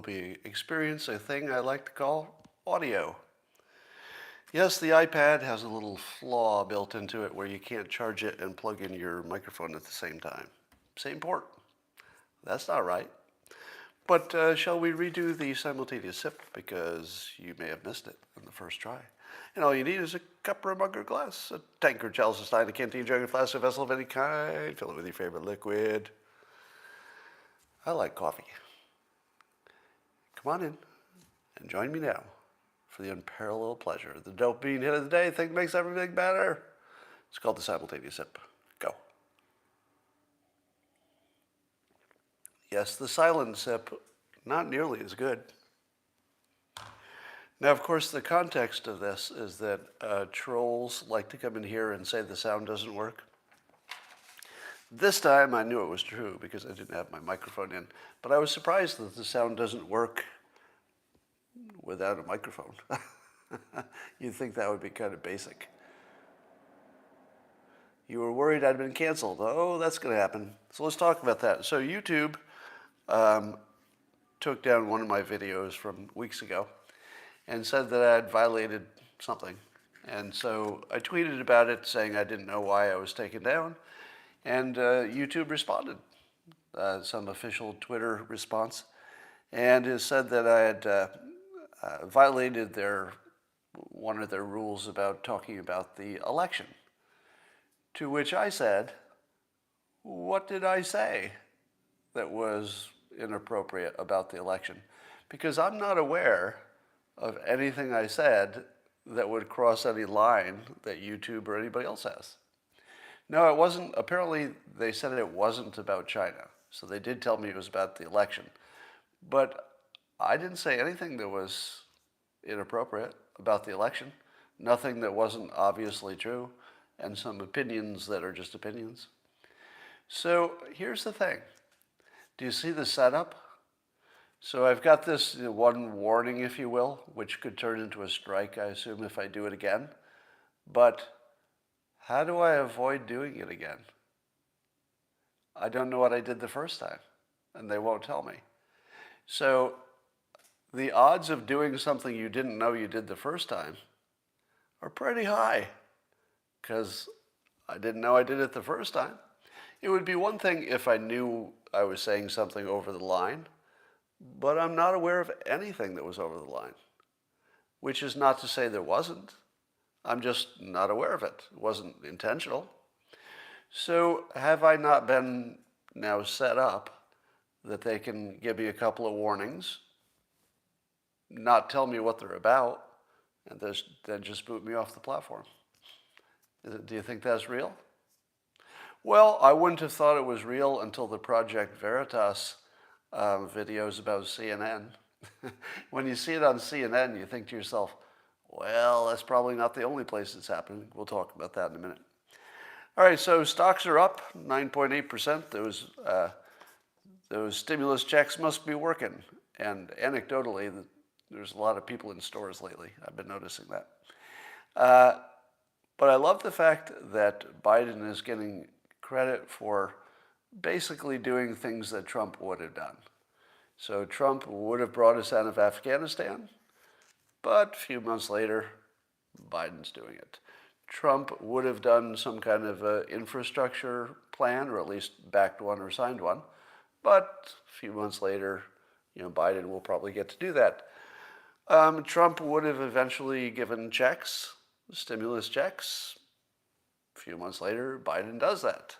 be experiencing a thing I like to call audio. Yes, the iPad has a little flaw built into it where you can't charge it and plug in your microphone at the same time. Same port. That's not right. But shall we redo the simultaneous sip, because you may have missed it in the first try. And all you need is a cup or a mug or glass, a tankard, chalice, a stein, a canteen, jug, a flask, a vessel of any kind. Fill it with your favorite liquid. I like coffee. Come on in and join me now for the unparalleled pleasure of the dopamine hit of the day. Thing makes everything better. It's called the simultaneous sip. Go. Yes, the silent sip, not nearly as good. Now, of course, the context of this is that trolls like to come in here and say the sound doesn't work. This time I knew it was true because I didn't have my microphone in, but I was surprised that the sound doesn't work without a microphone. You'd think that would be kind of basic. You were worried I'd been canceled. Oh, that's going to happen. So let's talk about that. So YouTube took down one of my videos from weeks ago and said that I had violated something. And so I tweeted about it saying I didn't know why I was taken down. And YouTube responded, some official Twitter response, and it said that I had violated one of their rules about talking about the election. To which I said, what did I say that was inappropriate about the election? Because I'm not aware of anything I said that would cross any line that YouTube or anybody else has. No, it wasn't. Apparently, they said it wasn't about China. So they did tell me it was about the election. But I didn't say anything that was inappropriate about the election. Nothing that wasn't obviously true. And some opinions that are just opinions. So here's the thing. Do you see the setup? So I've got this one warning, if you will, which could turn into a strike, I assume, if I do it again. But how do I avoid doing it again? I don't know what I did the first time, and they won't tell me. So the odds of doing something you didn't know you did the first time are pretty high, because I didn't know I did it the first time. It would be one thing if I knew I was saying something over the line, but I'm not aware of anything that was over the line, which is not to say there wasn't. I'm just not aware of it. It wasn't intentional. So have I not been now set up that they can give me a couple of warnings, not tell me what they're about, and then just boot me off the platform? Do you think that's real? Well, I wouldn't have thought it was real until the Project Veritas videos about CNN. When you see it on CNN, you think to yourself, well, that's probably not the only place it's happening. We'll talk about that in a minute. All right, so stocks are up 9.8%. Those stimulus checks must be working. And anecdotally, there's a lot of people in stores lately. I've been noticing that. But I love the fact that Biden is getting credit for basically doing things that Trump would have done. So Trump would have brought us out of Afghanistan, but a few months later, Biden's doing it. Trump would have done some kind of infrastructure plan, or at least backed one or signed one, but a few months later, Biden will probably get to do that. Trump would have eventually given checks, stimulus checks. A few months later, Biden does that.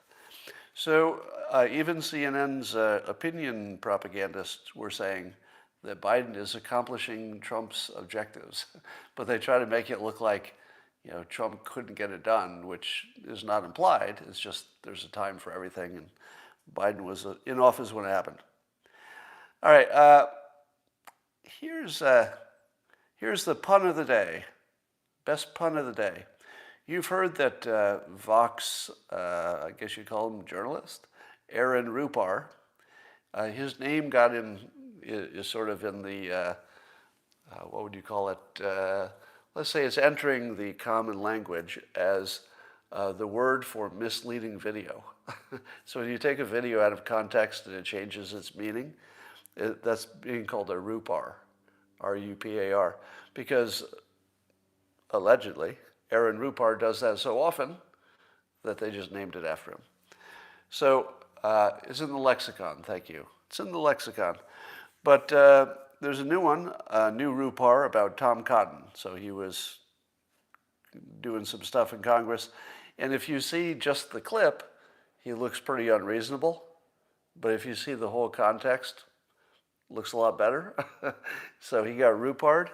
So even CNN's opinion propagandists were saying that Biden is accomplishing Trump's objectives, but they try to make it look like Trump couldn't get it done, which is not implied. It's just there's a time for everything, and Biden was in office when it happened. All right, here's the pun of the day, best pun of the day. You've heard that Vox, I guess you call him journalist, Aaron Rupar, his name is sort of in the, what would you call it? Let's say it's entering the common language as the word for misleading video. So when you take a video out of context and it changes its meaning, That's being called a Rupar, R-U-P-A-R, because allegedly Aaron Rupar does that so often that they just named it after him. So it's in the lexicon, thank you. It's in the lexicon. But there's a new one, a new Rupar about Tom Cotton. So he was doing some stuff in Congress. And if you see just the clip, he looks pretty unreasonable. But if you see the whole context, looks a lot better. So he got Rupared.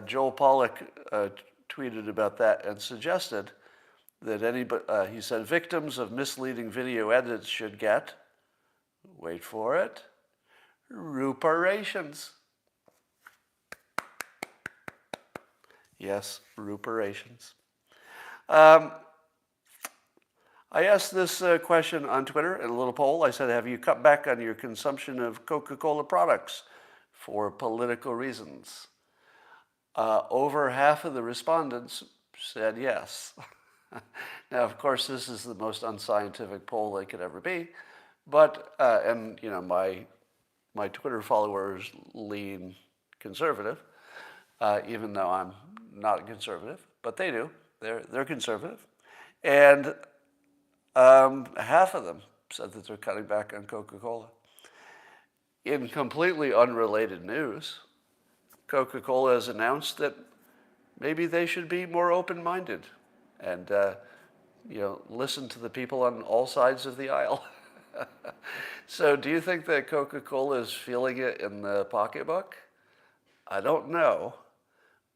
Joel Pollack tweeted about that and suggested that he said victims of misleading video edits should get, wait for it, Ruparations. Yes, Ruparations. I asked this question on Twitter in a little poll. I said, have you cut back on your consumption of Coca-Cola products for political reasons? Over half of the respondents said yes. Now, of course, this is the most unscientific poll they could ever be, but, and you know, my Twitter followers lean conservative, even though I'm not conservative, but they do. They're conservative. And half of them said that they're cutting back on Coca-Cola. In completely unrelated news, Coca-Cola has announced that maybe they should be more open-minded and listen to the people on all sides of the aisle. So do you think that Coca-Cola is feeling it in the pocketbook? I don't know.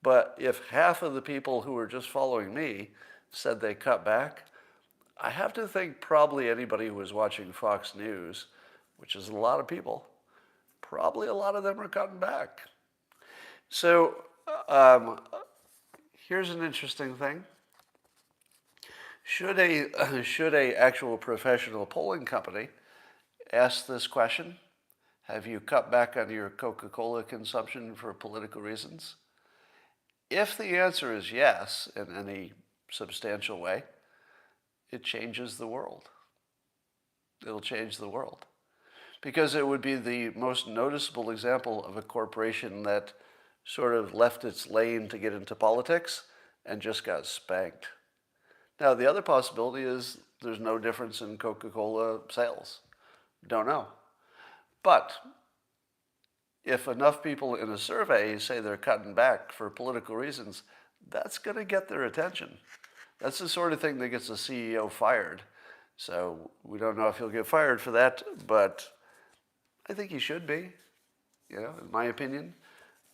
But if half of the people who were just following me said they cut back, I have to think probably anybody who was watching Fox News, which is a lot of people, probably a lot of them are cutting back. So here's an interesting thing. Should a actual professional polling company ask this question? Have you cut back on your Coca-Cola consumption for political reasons? If the answer is yes in any substantial way, it changes the world. It'll change the world. Because it would be the most noticeable example of a corporation that sort of left its lane to get into politics and just got spanked. Now, the other possibility is there's no difference in Coca-Cola sales. Don't know. But if enough people in a survey say they're cutting back for political reasons, that's going to get their attention. That's the sort of thing that gets a CEO fired. So we don't know if he'll get fired for that, but I think he should be, in my opinion.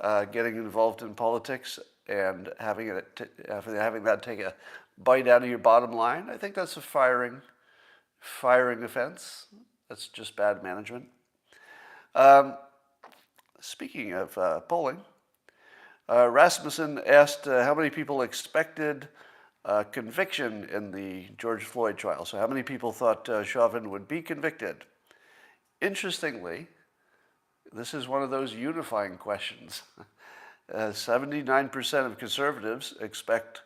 Getting involved in politics and having that take a bite out of your bottom line, I think that's a firing offense. That's just bad management. Speaking of polling, Rasmussen asked how many people expected conviction in the George Floyd trial. So how many people thought Chauvin would be convicted? Interestingly, this is one of those unifying questions. 79% of conservatives expect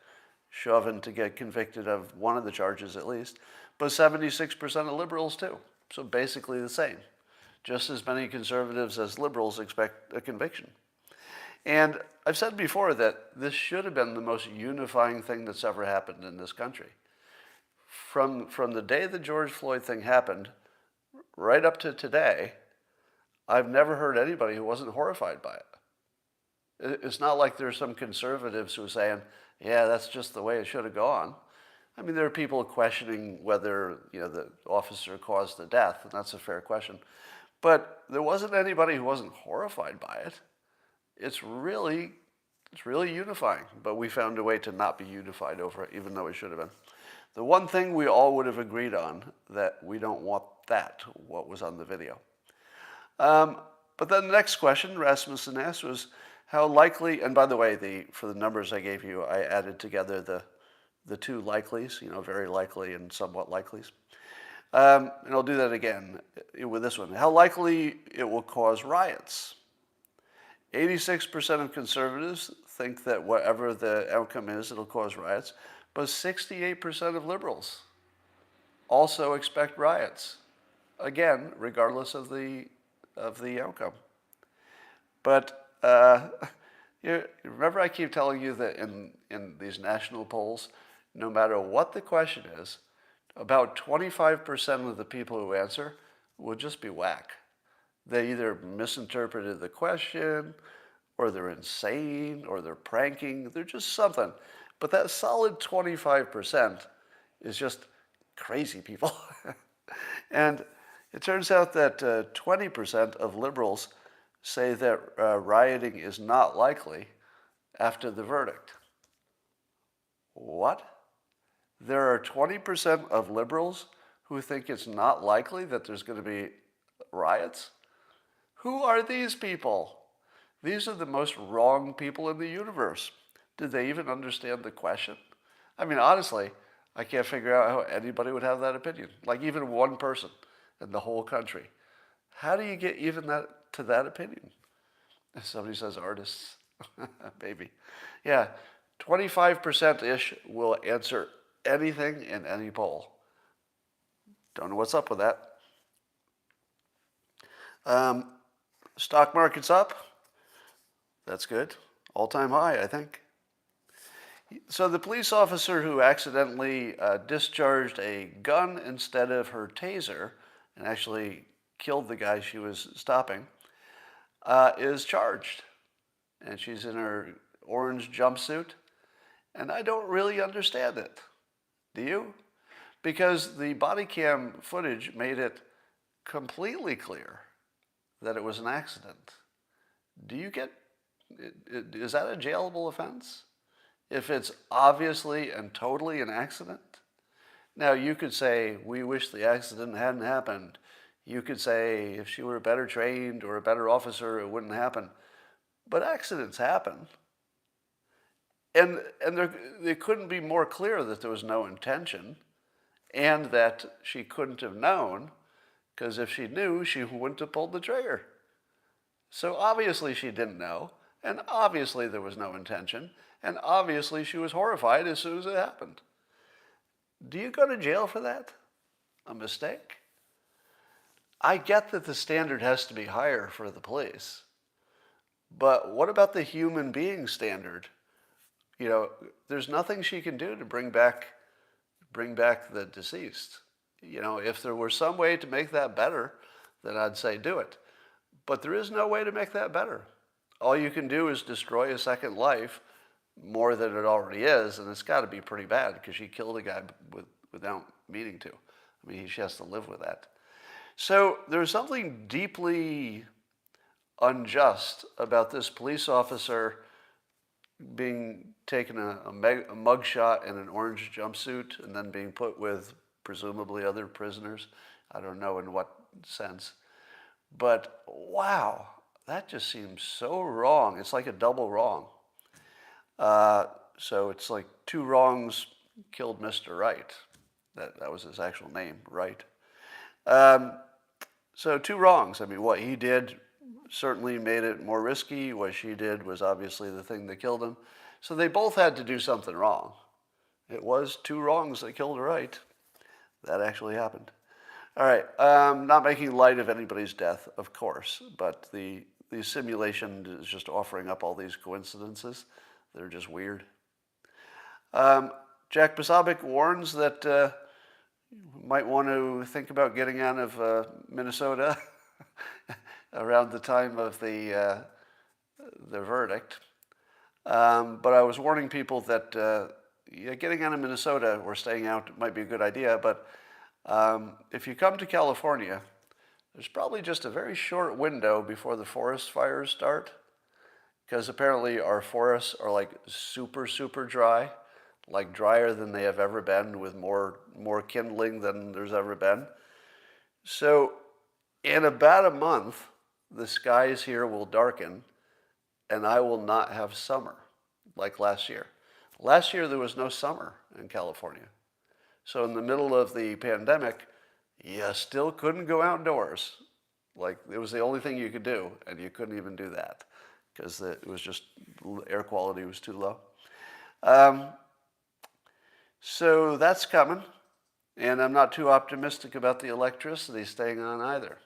Chauvin to get convicted of one of the charges at least, but 76% of liberals too. So basically the same. Just as many conservatives as liberals expect a conviction. And I've said before that this should have been the most unifying thing that's ever happened in this country. From the day the George Floyd thing happened, right up to today, I've never heard anybody who wasn't horrified by it. It's not like there's some conservatives who are saying, yeah, that's just the way it should have gone. I mean, there are people questioning whether the officer caused the death, and that's a fair question. But there wasn't anybody who wasn't horrified by it. It's really unifying, but we found a way to not be unified over it, even though it should have been. The one thing we all would have agreed on, that we don't want that, what was on the video. But then the next question Rasmussen asked was, how likely, and by the way, for the numbers I gave you, I added together the two likelies, very likely and somewhat likelies. And I'll do that again with this one. How likely it will cause riots? 86% of conservatives think that whatever the outcome is, it'll cause riots, but 68% of liberals also expect riots. Again, regardless of the of the outcome. But remember I keep telling you that in these national polls, no matter what the question is, about 25% of the people who answer will just be whack. They either misinterpreted the question, or they're insane, or they're pranking. They're just something. But that solid 25% is just crazy people. And it turns out that 20% of liberals say that rioting is not likely after the verdict. What? There are 20% of liberals who think it's not likely that there's going to be riots? Who are these people? These are the most wrong people in the universe. Did they even understand the question? I mean, honestly, I can't figure out how anybody would have that opinion. Like even one person in the whole country. How do you get even to that opinion? Somebody says artists. Maybe. Yeah, 25%-ish will answer anything in any poll. Don't know what's up with that. Stock market's up. That's good. All-time high, I think. So the police officer who accidentally discharged a gun instead of her taser and actually killed the guy she was stopping is charged. And she's in her orange jumpsuit. And I don't really understand it. Do you? Because the body cam footage made it completely clear that it was an accident. Is that a jailable offense? If it's obviously and totally an accident? Now, you could say, we wish the accident hadn't happened. You could say, if she were better trained or a better officer, it wouldn't happen. But accidents happen. And it couldn't be more clear that there was no intention and that she couldn't have known, because if she knew, she wouldn't have pulled the trigger. So obviously she didn't know, and obviously there was no intention, and obviously she was horrified as soon as it happened. Do you go to jail for that? A mistake? I get that the standard has to be higher for the police, but what about the human being standard? You know, there's nothing she can do to bring back the deceased. You know, if there were some way to make that better, then I'd say do it. But there is no way to make that better. All you can do is destroy a second life more than it already is, and it's got to be pretty bad because she killed a guy without meaning to. I mean, she has to live with that. So there's something deeply unjust about this police officer being taken a mugshot in an orange jumpsuit and then being put with presumably other prisoners. I don't know in what sense. But wow, that just seems so wrong. It's like a double wrong. So it's like two wrongs killed Mr. Right. That was his actual name, Right. So two wrongs. I mean, what he did certainly made it more risky. What she did was obviously the thing that killed him. So they both had to do something wrong. It was two wrongs that killed a right. That actually happened. All right, not making light of anybody's death, of course, but the simulation is just offering up all these coincidences. They're just weird. Jack Posobiec warns that you might want to think about getting out of Minnesota around the time of the verdict. But I was warning people that getting out of Minnesota or staying out might be a good idea, but if you come to California, there's probably just a very short window before the forest fires start, because apparently our forests are like super, super dry, like drier than they have ever been, with more kindling than there's ever been. So in about a month, the skies here will darken, and I will not have summer like last year. Last year, there was no summer in California. So in the middle of the pandemic, you still couldn't go outdoors. Like, it was the only thing you could do, and you couldn't even do that because it was just, air quality was too low. So that's coming, and I'm not too optimistic about the electricity staying on either.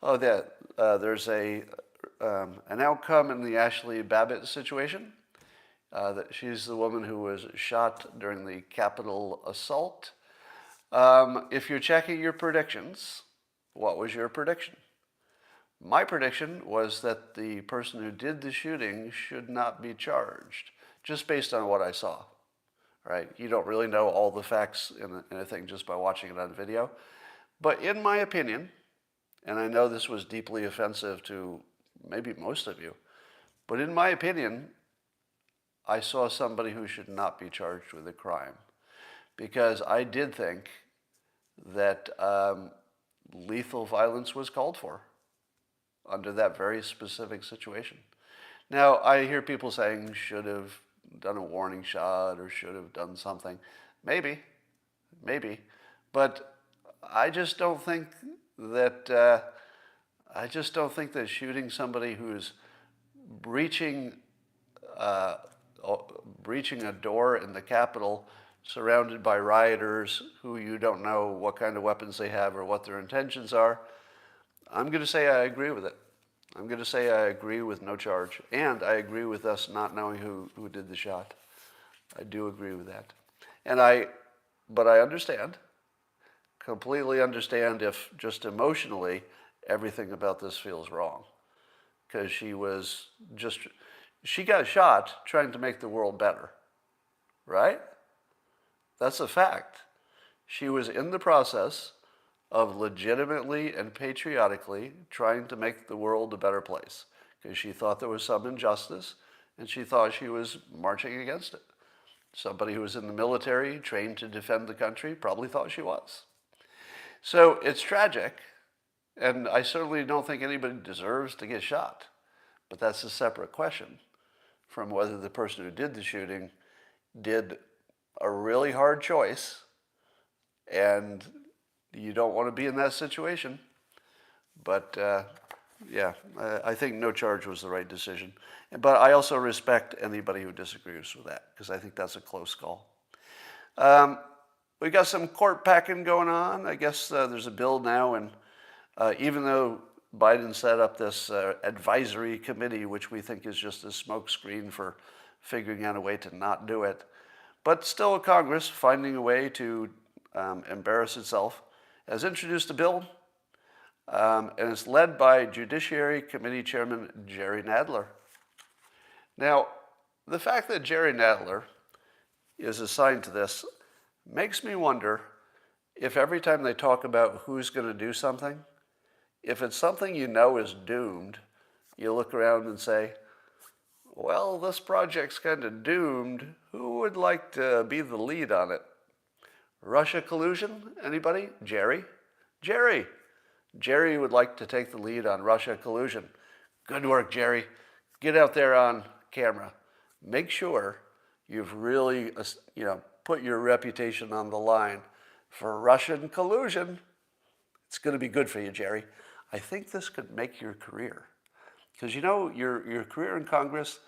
Oh, there's an outcome in the Ashley Babbitt situation. That she's the woman who was shot during the Capitol assault. If you're checking your predictions, what was your prediction? My prediction was that the person who did the shooting should not be charged, just based on what I saw. Right? You don't really know all the facts in a thing just by watching it on video. But in my opinion, and I know this was deeply offensive to maybe most of you, but in my opinion, I saw somebody who should not be charged with a crime. Because I did think that lethal violence was called for under that very specific situation. Now, I hear people saying should have done a warning shot or should have done something. Maybe. But I just don't think that shooting somebody who's breaching a door in the Capitol surrounded by rioters who you don't know what kind of weapons they have or what their intentions are, I'm going to say I agree with it. I'm going to say I agree with no charge. And I agree with us not knowing who did the shot. I do agree with that. But I understand, completely understand if just emotionally everything about this feels wrong. Because she got shot trying to make the world better. Right? That's a fact. She was in the process of legitimately and patriotically trying to make the world a better place because she thought there was some injustice and she thought she was marching against it. Somebody who was in the military, trained to defend the country, probably thought she was. So it's tragic, and I certainly don't think anybody deserves to get shot. But that's a separate question from whether the person who did the shooting did a really hard choice, and you don't want to be in that situation. But I think no charge was the right decision. But I also respect anybody who disagrees with that, because I think that's a close call. We got some court packing going on. I guess there's a bill now, and even though Biden set up this advisory committee, which we think is just a smokescreen for figuring out a way to not do it, but still Congress, finding a way to embarrass itself, has introduced a bill, and it's led by Judiciary Committee Chairman Jerry Nadler. Now, the fact that Jerry Nadler is assigned to this makes me wonder if every time they talk about who's going to do something, if it's something you know is doomed, you look around and say, well, this project's kind of doomed. Who would like to be the lead on it? Russia collusion? Anybody? Jerry? Jerry would like to take the lead on Russia collusion. Good work, Jerry. Get out there on camera. Make sure you've really, put your reputation on the line for Russian collusion. It's going to be good for you, Jerry. I think this could make your career. Because your career in Congress,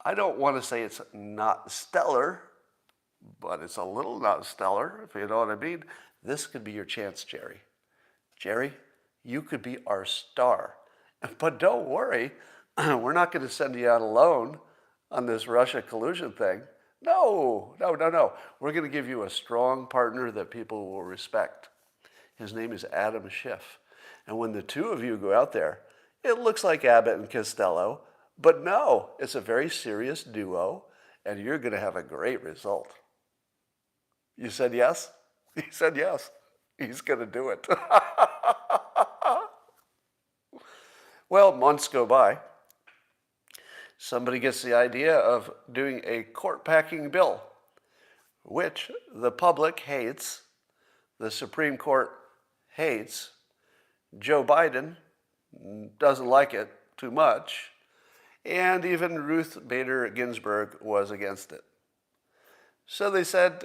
I don't want to say it's not stellar, but it's a little not stellar, if you know what I mean. This could be your chance, Jerry. Jerry, you could be our star. But don't worry, we're not going to send you out alone on this Russia collusion thing. No. We're going to give you a strong partner that people will respect. His name is Adam Schiff. And when the two of you go out there, it looks like Abbott and Costello, but no, it's a very serious duo, and you're going to have a great result. You said yes? He said yes. He's going to do it. Well, months go by. Somebody gets the idea of doing a court-packing bill, which the public hates, the Supreme Court hates, Joe Biden doesn't like it too much, and even Ruth Bader Ginsburg was against it. So they said,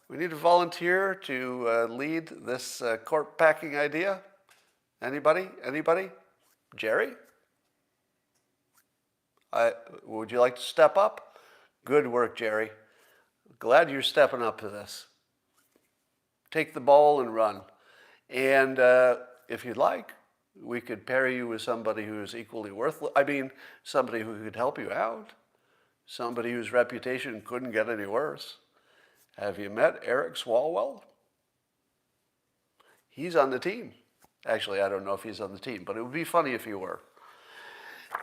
we need a volunteer to lead this court-packing idea. Anybody? Jerry? Would you like to step up? Good work, Jerry. Glad you're stepping up to this. Take the ball and run. And if you'd like, We could pair you with somebody who is equally worthless. I mean, somebody who could help you out. Somebody whose reputation couldn't get any worse. Have you met Eric Swalwell? He's on the team. Actually, I don't know if he's on the team, but it would be funny if he were.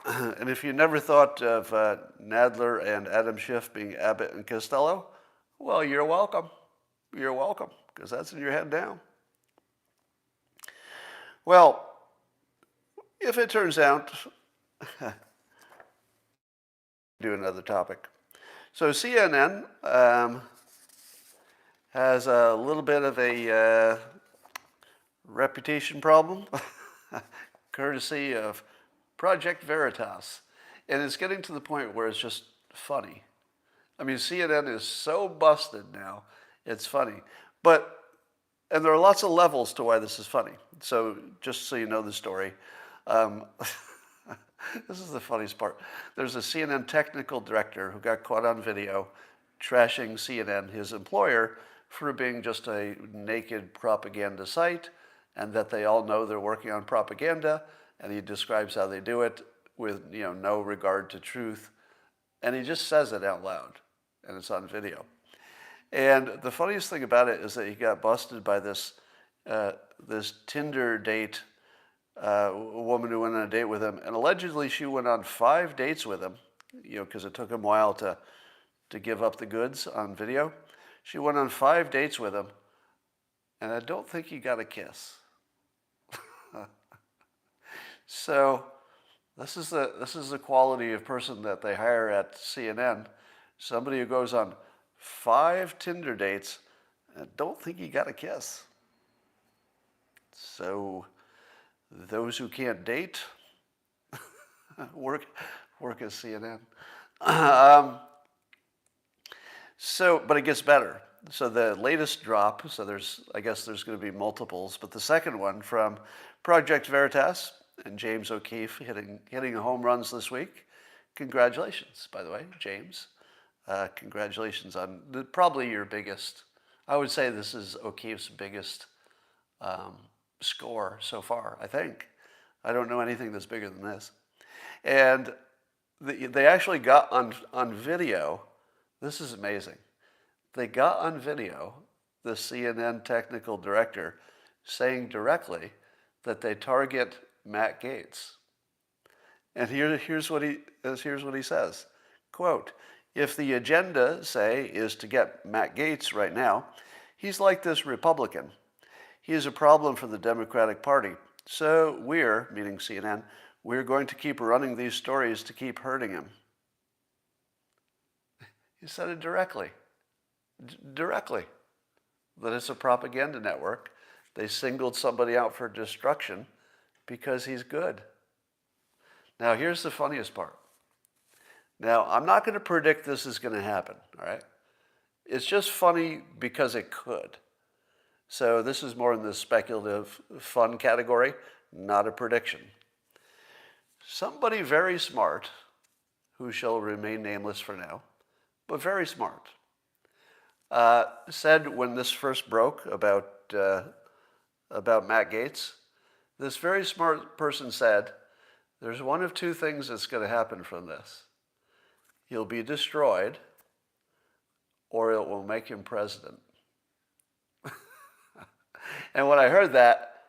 And if you never thought of Nadler and Adam Schiff being Abbott and Costello, well, you're welcome. You're welcome, because that's in your head now. Well, if it turns out, do another topic. So CNN has a little bit of a reputation problem, courtesy of Project Veritas. And it's getting to the point where it's just funny. I mean, CNN is so busted now, it's funny. And there are lots of levels to why this is funny. So just so you know the story, this is the funniest part. There's a CNN technical director who got caught on video trashing CNN, his employer, for being just a naked propaganda site, and that they all know they're working on propaganda, and he describes how they do it with no regard to truth, and he just says it out loud, and it's on video. And the funniest thing about it is that he got busted by this Tinder date, a woman who went on a date with him, and allegedly she went on 5 dates with him, because it took him a while to give up the goods on video. She went on 5 dates with him, and I don't think he got a kiss. So this is the quality of person that they hire at CNN. Somebody who goes on 5 Tinder dates, and I don't think he got a kiss. So those who can't date, work at CNN. But it gets better. So the latest drop, I guess there's going to be multiples, but the second one from Project Veritas and James O'Keefe hitting home runs this week. Congratulations, by the way, James. Congratulations on probably your biggest. I would say this is O'Keefe's biggest score so far, I think. I don't know anything that's bigger than this. And they actually got on video. This is amazing. They got on video the CNN technical director saying directly that they target Matt Gaetz. And here's what he says. Quote, "If the agenda, say, is to get Matt Gaetz right now, he's like this Republican. He is a problem for the Democratic Party. So we're," meaning CNN, "we're going to keep running these stories to keep hurting him." He said it directly. Directly. That it's a propaganda network. They singled somebody out for destruction because he's good. Now, here's the funniest part. Now, I'm not going to predict this is going to happen, all right? It's just funny because it could. So this is more in the speculative fun category, not a prediction. Somebody very smart, who shall remain nameless for now, but very smart, said when this first broke about Matt Gaetz, this very smart person said, there's one of 2 things that's going to happen from this. He'll be destroyed, or it will make him president. And when I heard that,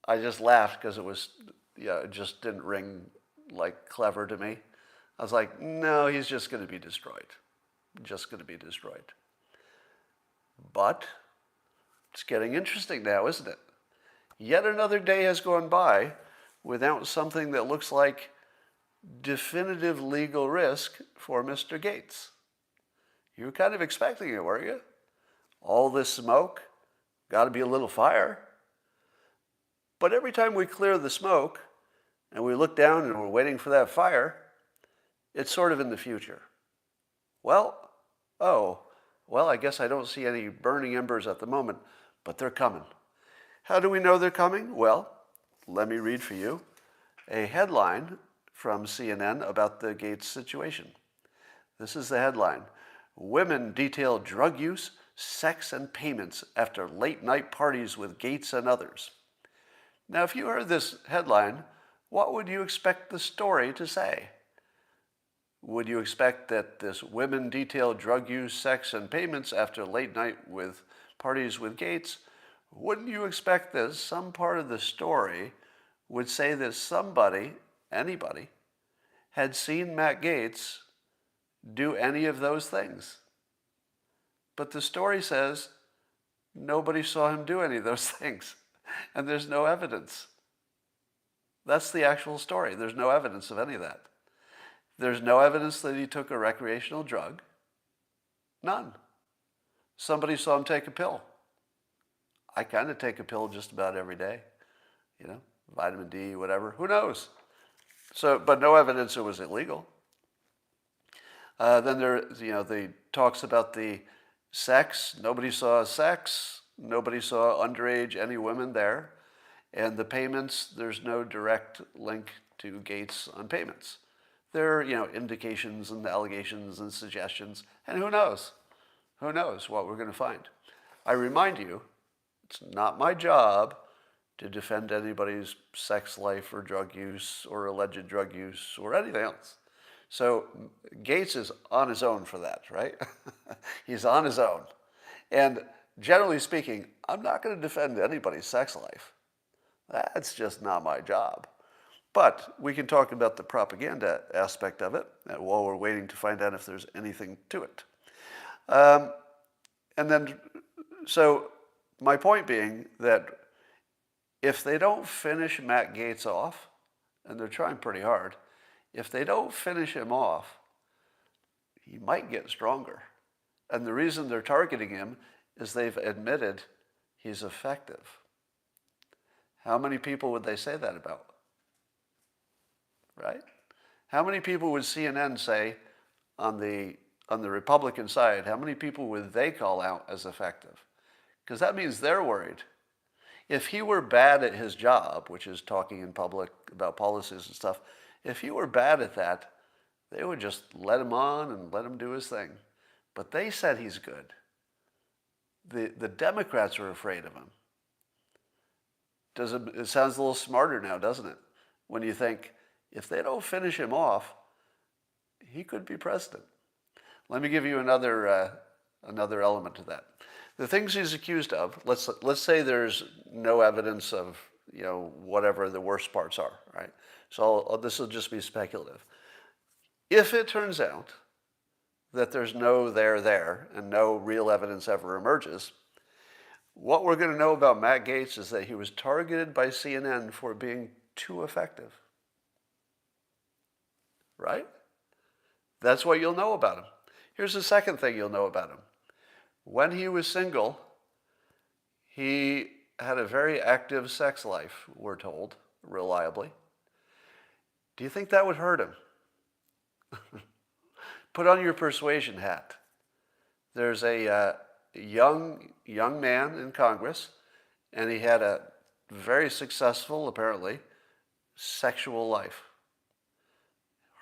I just laughed because it just didn't ring like clever to me. I was like, no, he's just going to be destroyed. Just going to be destroyed. But it's getting interesting now, isn't it? Yet another day has gone by without something that looks like definitive legal risk for Mr. Gaetz. You were kind of expecting it, weren't you? All this smoke, got to be a little fire. But every time we clear the smoke and we look down and we're waiting for that fire, it's sort of in the future. Well, I guess I don't see any burning embers at the moment, but they're coming. How do we know they're coming? Well, let me read for you a headline from CNN about the Gaetz situation. This is the headline. Women detail drug use, sex, and payments after late-night parties with Gaetz and others. Now, if you heard this headline, what would you expect the story to say? Would you expect that this women detail drug use, sex, and payments after late night with parties with Gates? Wouldn't you expect that some part of the story would say that somebody, anybody, had seen Matt Gaetz do any of those things? But the story says nobody saw him do any of those things, and there's no evidence. That's the actual story. There's no evidence of any of that. There's no evidence that he took a recreational drug. None. Somebody saw him take a pill. I kind of take a pill just about every day, vitamin D, whatever. Who knows? So, but no evidence it was illegal. Then the talks about the sex. Nobody saw sex. Nobody saw underage any women there. And the payments, there's no direct link to Gates on payments. There are, indications and allegations and suggestions. And who knows? Who knows what we're going to find? I remind you, it's not my job to defend anybody's sex life or drug use or alleged drug use or anything else. So Gates is on his own for that, right? He's on his own. And generally speaking, I'm not going to defend anybody's sex life. That's just not my job. But we can talk about the propaganda aspect of it while we're waiting to find out if there's anything to it. So my point being that if they don't finish Matt Gaetz off, and they're trying pretty hard, if they don't finish him off, he might get stronger. And the reason they're targeting him is they've admitted he's effective. How many people would they say that about? Right? How many people would CNN say on the Republican side, how many people would they call out as effective? Because that means they're worried. If he were bad at his job, which is talking in public about policies and stuff, if he were bad at that, they would just let him on and let him do his thing. But they said he's good. The Democrats are afraid of him. It sounds a little smarter now, doesn't it? When you think, if they don't finish him off, he could be president. Let me give you another element to that. The things he's accused of, let's say there's no evidence of whatever the worst parts are, right? So this will just be speculative. If it turns out that there's no there and no real evidence ever emerges, what we're going to know about Matt Gaetz is that he was targeted by CNN for being too effective. Right? That's what you'll know about him. Here's the second thing you'll know about him. When he was single, he had a very active sex life, we're told, reliably. Do you think that would hurt him? Put on your persuasion hat. There's a young man in Congress, and he had a very successful, apparently, sexual life.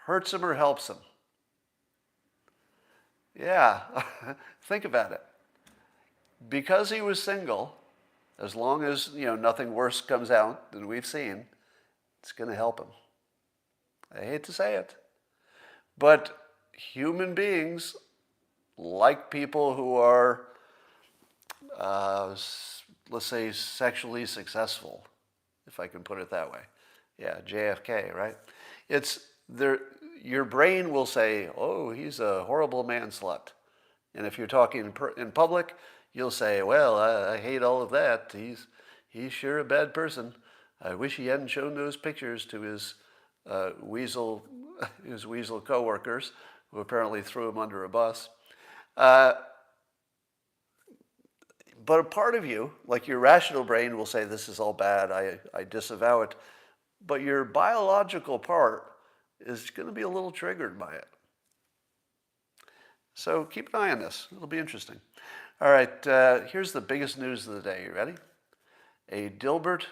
Hurts him or helps him? Yeah, think about it. Because he was single, as long as nothing worse comes out than we've seen, it's going to help him. I hate to say it, but human beings like people who are, let's say, sexually successful, if I can put it that way. Yeah, JFK, right? Your brain will say, oh, he's a horrible man slut. And if you're talking in public, you'll say, well, I hate all of that. He's sure a bad person. I wish he hadn't shown those pictures to his weasel coworkers, who apparently threw him under a bus. But a part of you, like your rational brain, will say, this is all bad. I disavow it. But your biological part is going to be a little triggered by it. So keep an eye on this. It'll be interesting. All right, here's the biggest news of the day. You ready? Two Dilbert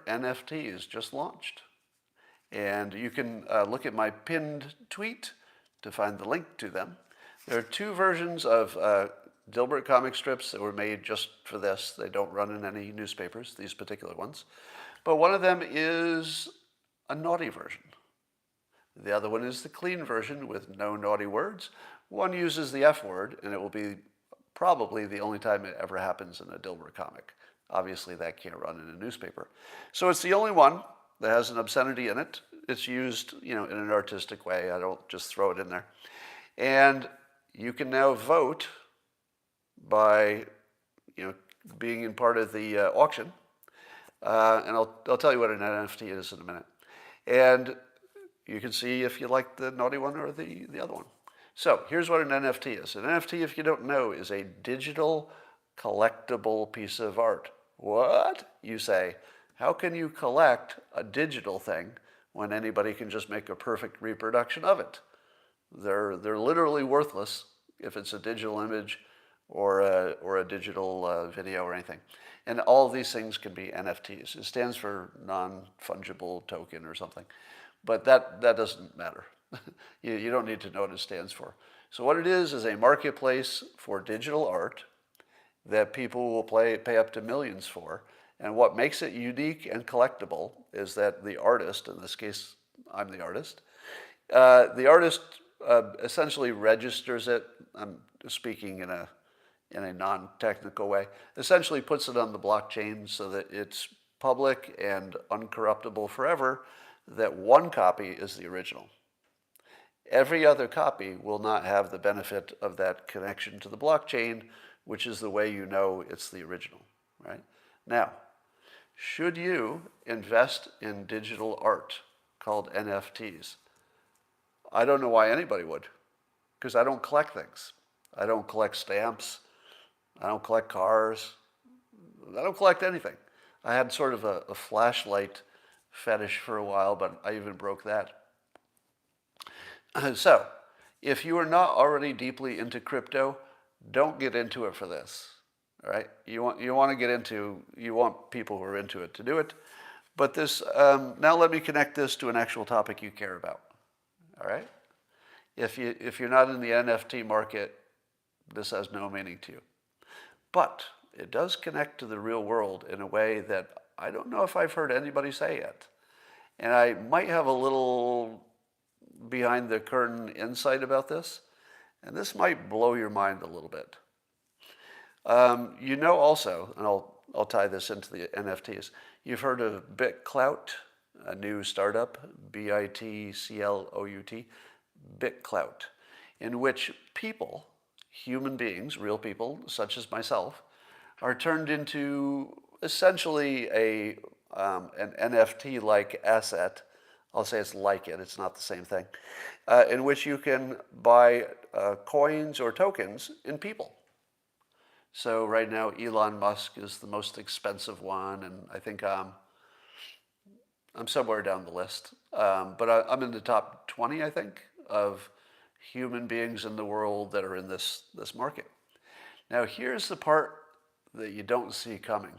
NFTs just launched. And you can look at my pinned tweet to find the link to them. There are two versions of Dilbert comic strips that were made just for this. They don't run in any newspapers, these particular ones. But one of them is a naughty version. The other one is the clean version with no naughty words. One uses the F word, and it will be probably the only time it ever happens in a Dilbert comic. Obviously, that can't run in a newspaper. So it's the only one that has an obscenity in it. It's used, in an artistic way. I don't just throw it in there. And you can now vote by, being in part of the auction. And I'll tell you what an NFT is in a minute. And you can see if you like the naughty one or the other one. So here's what an NFT is. An NFT, if you don't know, is a digital collectible piece of art. What? You say, how can you collect a digital thing when anybody can just make a perfect reproduction of it? They're literally worthless if it's a digital image or a digital video or anything. And all of these things can be NFTs. It stands for non-fungible token or something. But that doesn't matter. You don't need to know what it stands for. So what it is a marketplace for digital art that people will pay up to millions for. And what makes it unique and collectible is that the artist, in this case, I'm the artist, essentially registers it. I'm speaking in a non-technical way. Essentially puts it on the blockchain so that it's public and uncorruptible forever, that one copy is the original. Every other copy will not have the benefit of that connection to the blockchain, which is the way you know it's the original, right? Now, should you invest in digital art called NFTs? I don't know why anybody would, because I don't collect things. I don't collect stamps. I don't collect cars. I don't collect anything. I had sort of a flashlight fetish for a while, but I even broke that. So, if you are not already deeply into crypto, don't get into it for this. All right? You want people who are into it to do it. But this, now let me connect this to an actual topic you care about. All right? If you're not in the NFT market, this has no meaning to you. But it does connect to the real world in a way that I don't know if I've heard anybody say yet. And I might have a little behind the curtain insight about this. And this might blow your mind a little bit. Also, and I'll tie this into the NFTs, you've heard of BitClout, a new startup, BITCLOUT, BitClout, in which people, human beings, real people, such as myself, are turned into essentially an NFT-like asset. I'll say it's like it, it's not the same thing, in which you can buy coins or tokens in people. So right now, Elon Musk is the most expensive one, and I think I'm somewhere down the list. But I'm in the top 20, I think, of human beings in the world that are in this market. Now, here's the part that you don't see coming.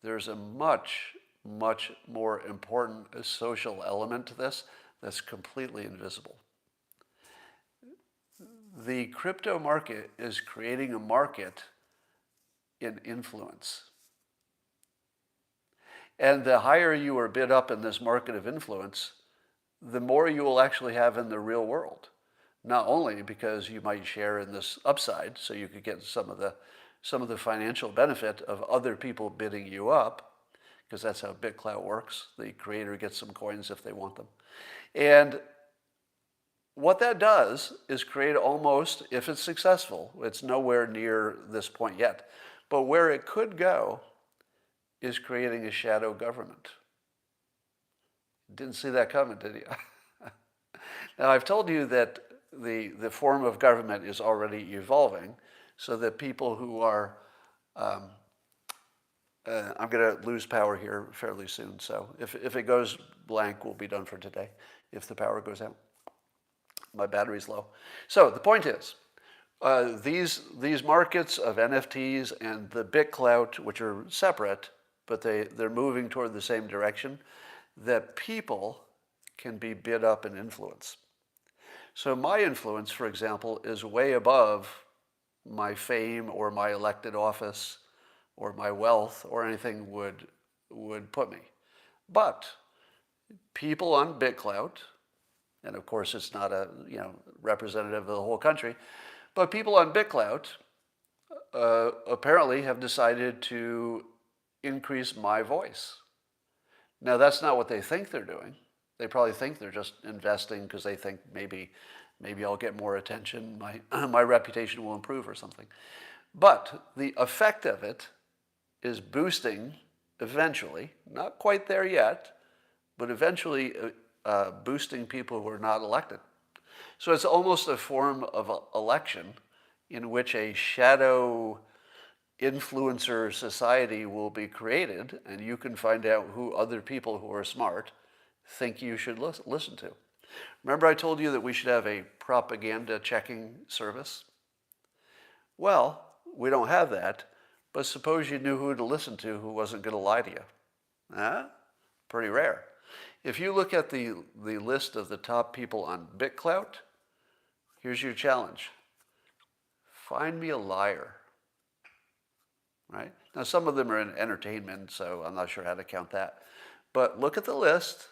There's a much, much more important social element to this that's completely invisible. The crypto market is creating a market in influence. And the higher you are bid up in this market of influence, the more you will actually have in the real world. Not only because you might share in this upside, so you could get some of the financial benefit of other people bidding you up, because that's how BitClout works. The creator gets some coins if they want them. And what that does is create almost, if it's successful, it's nowhere near this point yet, but where it could go is creating a shadow government. Didn't see that coming, did you? Now, I've told you that the form of government is already evolving, so that people who are, I'm going to lose power here fairly soon, so if it goes blank, we'll be done for today, if the power goes out. My battery's low. So the point is, these markets of NFTs and the BitClout, which are separate, but they're moving toward the same direction, that people can be bid up and influence. So my influence, for example, is way above my fame or my elected office or my wealth or anything would put me. But people on BitClout, and of course it's not a representative of the whole country, but people on BitClout apparently have decided to increase my voice. Now that's not what they think they're doing. They probably think they're just investing because they think maybe I'll get more attention, my reputation will improve or something. But the effect of it is boosting eventually, not quite there yet, but eventually boosting people who are not elected. So it's almost a form of election in which a shadow influencer society will be created, and you can find out who other people who are smart think you should listen to. Remember I told you that we should have a propaganda checking service? Well, we don't have that, but suppose you knew who to listen to who wasn't going to lie to you. Huh? Pretty rare. If you look at the list of the top people on BitClout, here's your challenge. Find me a liar. Right? Now, some of them are in entertainment, so I'm not sure how to count that. But look at the list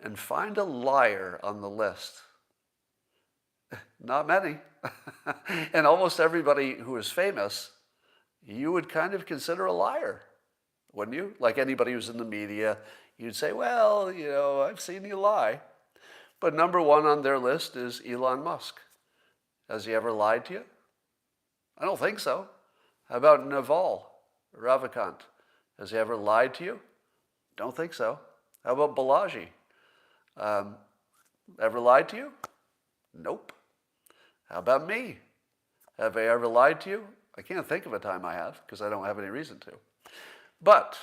and find a liar on the list. Not many. And almost everybody who is famous, you would kind of consider a liar, wouldn't you? Like anybody who's in the media, you'd say, well, I've seen you lie. But number one on their list is Elon Musk. Has he ever lied to you? I don't think so. How about Naval Ravikant? Has he ever lied to you? Don't think so. How about Balaji? Ever lied to you? Nope. How about me? Have I ever lied to you? I can't think of a time I have because I don't have any reason to. But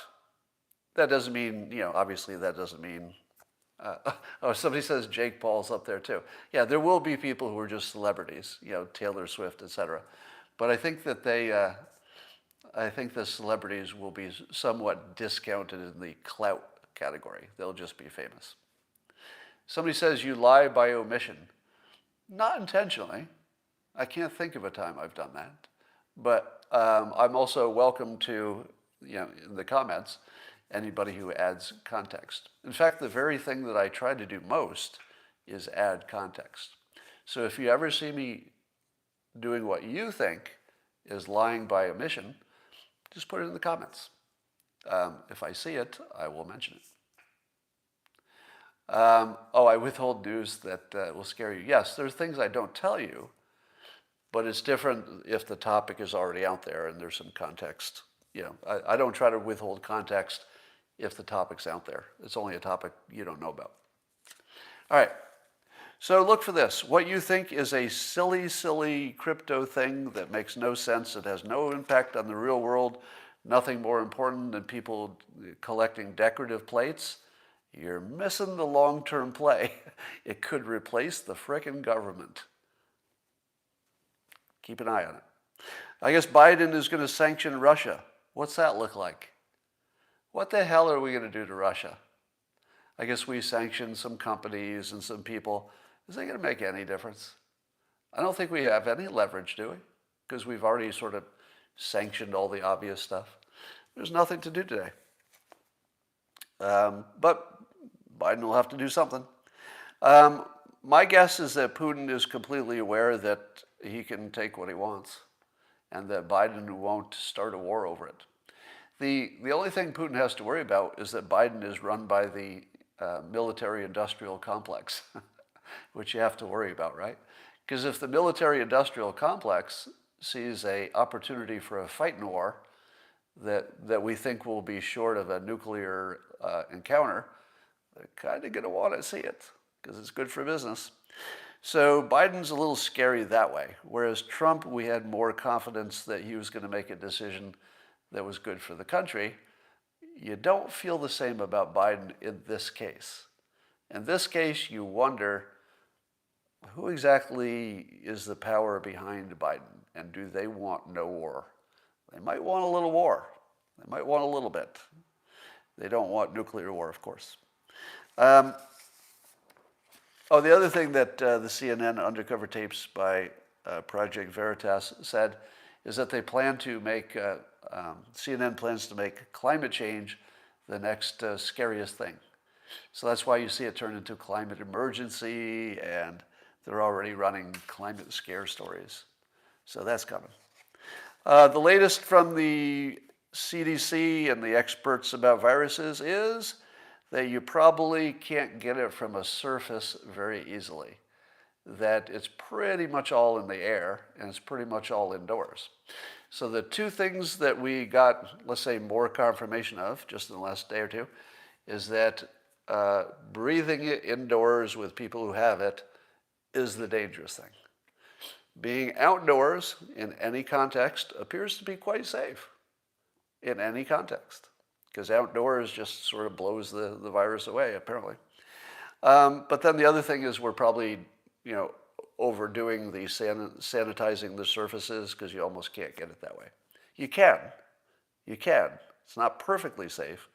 that doesn't mean, obviously that doesn't mean, somebody says Jake Paul's up there too. Yeah, there will be people who are just celebrities, Taylor Swift, etc. But I think that I think the celebrities will be somewhat discounted in the clout category. They'll just be famous. Somebody says you lie by omission. Not intentionally. I can't think of a time I've done that. But I'm also welcome to, in the comments, anybody who adds context. In fact, the very thing that I try to do most is add context. So if you ever see me doing what you think is lying by omission, just put it in the comments. If I see it, I will mention it. I withhold news that will scare you. Yes, there's things I don't tell you, but it's different if the topic is already out there and there's some context. I don't try to withhold context if the topic's out there. It's only a topic you don't know about. All right. So look for this. What you think is a silly crypto thing that makes no sense, it has no impact on the real world, nothing more important than people collecting decorative plates, you're missing the long-term play. It could replace the frickin' government. Keep an eye on it. I guess Biden is going to sanction Russia. What's that look like? What the hell are we going to do to Russia? I guess we sanction some companies and some people. Is that going to make any difference? I don't think we have any leverage, do we? Because we've already sort of sanctioned all the obvious stuff. There's nothing to do today. But Biden will have to do something. My guess is that Putin is completely aware that he can take what he wants and that Biden won't start a war over it. The only thing Putin has to worry about is that Biden is run by the military-industrial complex, which you have to worry about, right? Because if the military-industrial complex sees an opportunity for a fighting war that we think will be short of a nuclear encounter, they're kind of going to want to see it because it's good for business. So Biden's a little scary that way, whereas Trump, we had more confidence that he was going to make a decision that was good for the country. You don't feel the same about Biden in this case. In this case, you wonder, who exactly is the power behind Biden, and do they want no war? They might want a little war. They might want a little bit. They don't want nuclear war, of course. The other thing that the CNN undercover tapes by Project Veritas said, is that they plan to make, CNN plans to make climate change the next scariest thing. So that's why you see it turn into climate emergency, and they're already running climate scare stories. So that's coming. The latest from the CDC and the experts about viruses is that you probably can't get it from a surface very easily. That it's pretty much all in the air and it's pretty much all indoors. So the two things that we got, let's say, more confirmation of just in the last day or two is that breathing it indoors with people who have it is the dangerous thing. Being outdoors in any context appears to be quite safe in any context, because outdoors just sort of blows the virus away, apparently. But then the other thing is we're probably, overdoing the sanitizing the surfaces, because you almost can't get it that way. You can. It's not perfectly safe,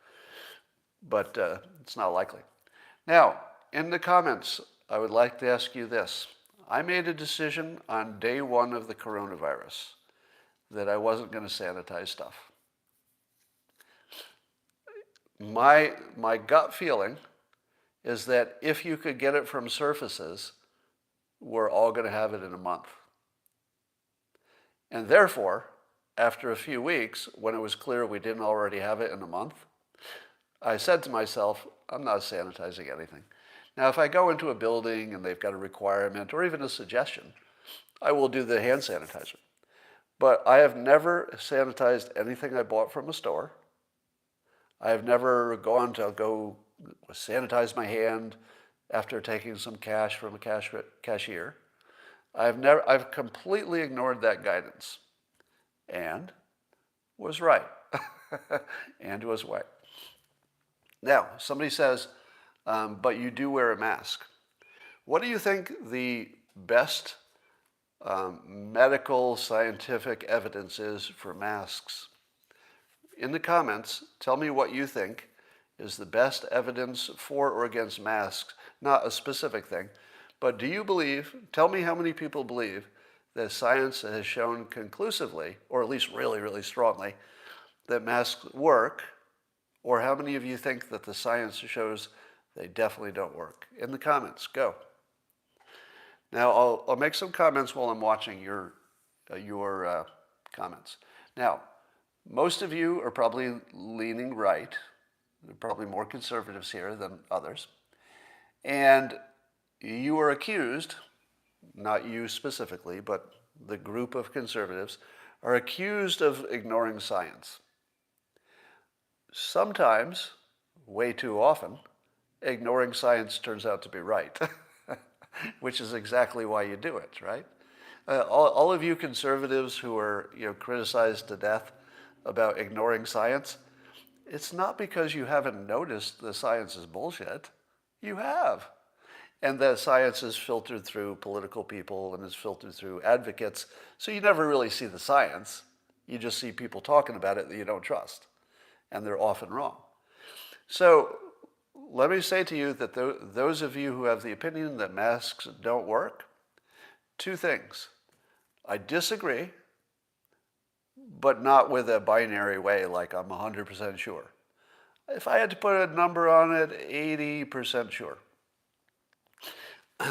but it's not likely. Now, in the comments, I would like to ask you this. I made a decision on day one of the coronavirus that I wasn't going to sanitize stuff. My gut feeling is that if you could get it from surfaces, we're all going to have it in a month. And therefore, after a few weeks, when it was clear we didn't already have it in a month, I said to myself, I'm not sanitizing anything. Now, if I go into a building and they've got a requirement or even a suggestion, I will do the hand sanitizer. But I have never sanitized anything I bought from a store. I have never gone to go sanitize my hand after taking some cash from a cashier. I've completely ignored that guidance and was right. And was right. Now, somebody says, but you do wear a mask. What do you think the best medical scientific evidence is for masks? In the comments, tell me what you think is the best evidence for or against masks, not a specific thing, but do you believe, tell me how many people believe that science has shown conclusively, or at least really, really strongly, that masks work, or how many of you think that the science shows they definitely don't work? In the comments, go. Now, I'll make some comments while I'm watching your comments. Now, most of you are probably leaning right. There are probably more conservatives here than others. And you are accused, not you specifically, but the group of conservatives, are accused of ignoring science. Sometimes, way too often, ignoring science turns out to be right, which is exactly why you do it, right? All of you conservatives who are criticized to death about ignoring science, it's not because you haven't noticed the science is bullshit. You have. And that science is filtered through political people and is filtered through advocates, so you never really see the science. You just see people talking about it that you don't trust, and they're often wrong. So let me say to you that those of you who have the opinion that masks don't work, two things. I disagree, but not with a binary way like I'm 100% sure. If I had to put a number on it, 80% sure.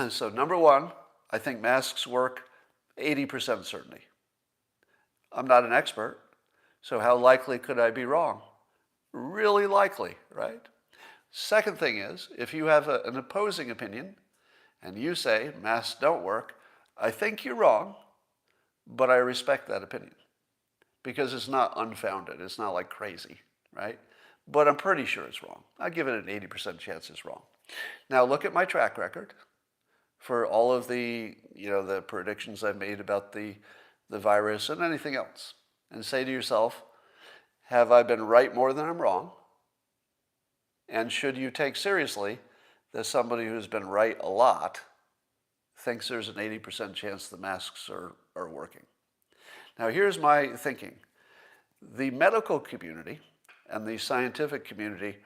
So number one, I think masks work 80% certainty. I'm not an expert, so how likely could I be wrong? Really likely, right? Second thing is, if you have an opposing opinion and you say masks don't work, I think you're wrong, but I respect that opinion because it's not unfounded. It's not like crazy, right? But I'm pretty sure it's wrong. I give it an 80% chance it's wrong. Now look at my track record for all of the, the predictions I've made about the virus and anything else, and say to yourself, have I been right more than I'm wrong? And should you take seriously that somebody who's been right a lot thinks there's an 80% chance the masks are working? Now here's my thinking. The medical community and the scientific community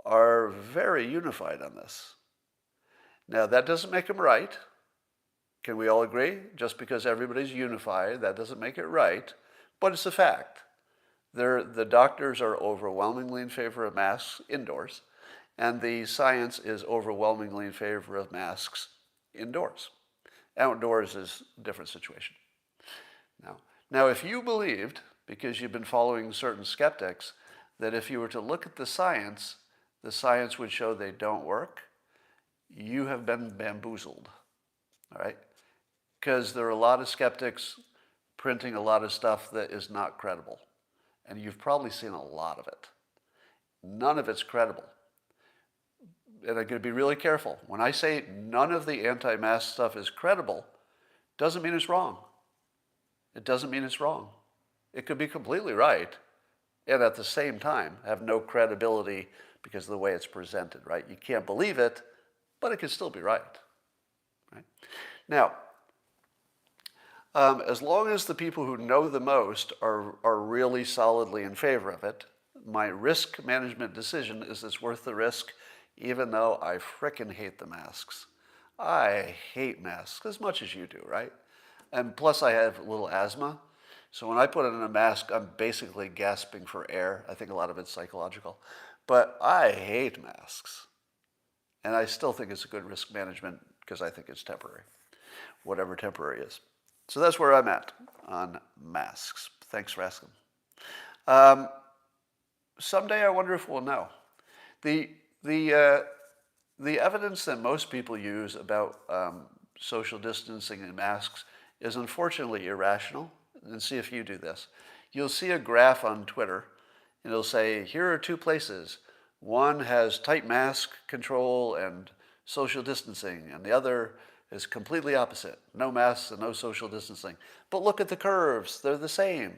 are very unified on this. Now that doesn't make them right, Can we all agree? Just because everybody's unified, that doesn't make it right, but it's a fact. The doctors are overwhelmingly in favor of masks indoors, and the science is overwhelmingly in favor of masks indoors. Outdoors is a different situation. Now, if you believed, because you've been following certain skeptics, that if you were to look at the science would show they don't work, you have been bamboozled, all right? Because there are a lot of skeptics printing a lot of stuff that is not credible. And you've probably seen a lot of it. None of it's credible. And I'm going to be really careful. When I say none of the anti-mask stuff is credible, doesn't mean it's wrong. It doesn't mean it's wrong. It could be completely right, and at the same time have no credibility because of the way it's presented, right? You can't believe it, but it could still be right. Now, as long as the people who know the most are really solidly in favor of it, my risk management decision is it's worth the risk, even though I frickin' hate the masks. I hate masks as much as you do, right? And plus I have a little asthma. So when I put on a mask, I'm basically gasping for air. I think a lot of it's psychological. But I hate masks. And I still think it's a good risk management because I think it's temporary, whatever temporary is. So that's where I'm at on masks. Thanks for asking. Someday I wonder if we'll know. The evidence that most people use about social distancing and masks is unfortunately irrational. And see if you do this. You'll see a graph on Twitter, and it'll say, here are two places. One has tight mask control and social distancing, and the other is completely opposite. No masks and no social distancing. But look at the curves. They're the same.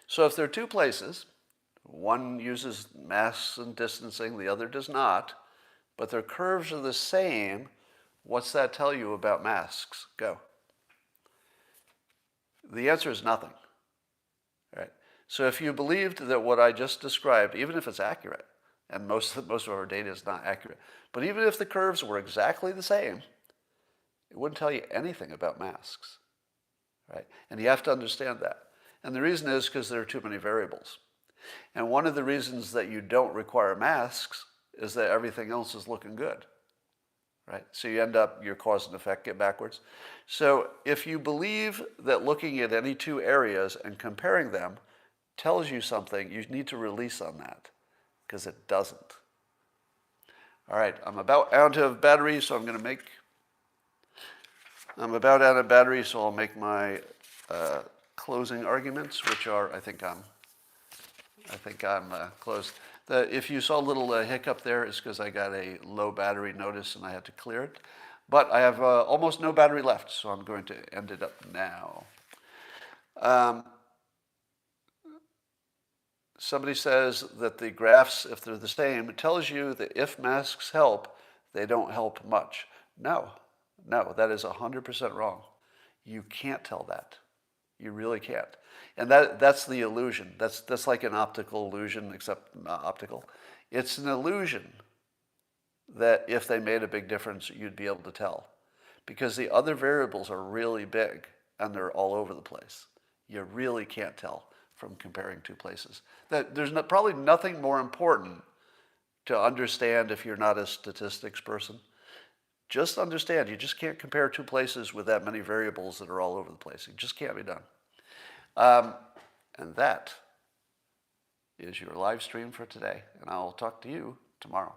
So if there are two places, one uses masks and distancing, the other does not, but their curves are the same, what's that tell you about masks? Go. The answer is nothing. All right? So if you believed that what I just described, even if it's accurate, and most of our data is not accurate, but even if the curves were exactly the same, it wouldn't tell you anything about masks. Right? And you have to understand that. And the reason is because there are too many variables. And one of the reasons that you don't require masks is that everything else is looking good. Right? So you end up, your cause and effect get backwards. So if you believe that looking at any two areas and comparing them tells you something, you need to release on that, because it doesn't. All right, I'm about out of battery, so I'll make my closing arguments, which are, I think I'm closed. If you saw a little hiccup there, it's because I got a low battery notice and I had to clear it. But I have almost no battery left, so I'm going to end it up now. Somebody says that the graphs, if they're the same, it tells you that if masks help, they don't help much. No, that is 100% wrong. You can't tell that. You really can't. And that's the illusion. That's like an optical illusion, except not optical. It's an illusion that if they made a big difference, you'd be able to tell. Because the other variables are really big, and they're all over the place. You really can't tell from comparing two places. There's probably nothing more important to understand if you're not a statistics person. Just understand, you just can't compare two places with that many variables that are all over the place. It just can't be done. And that is your live stream for today, and I'll talk to you tomorrow.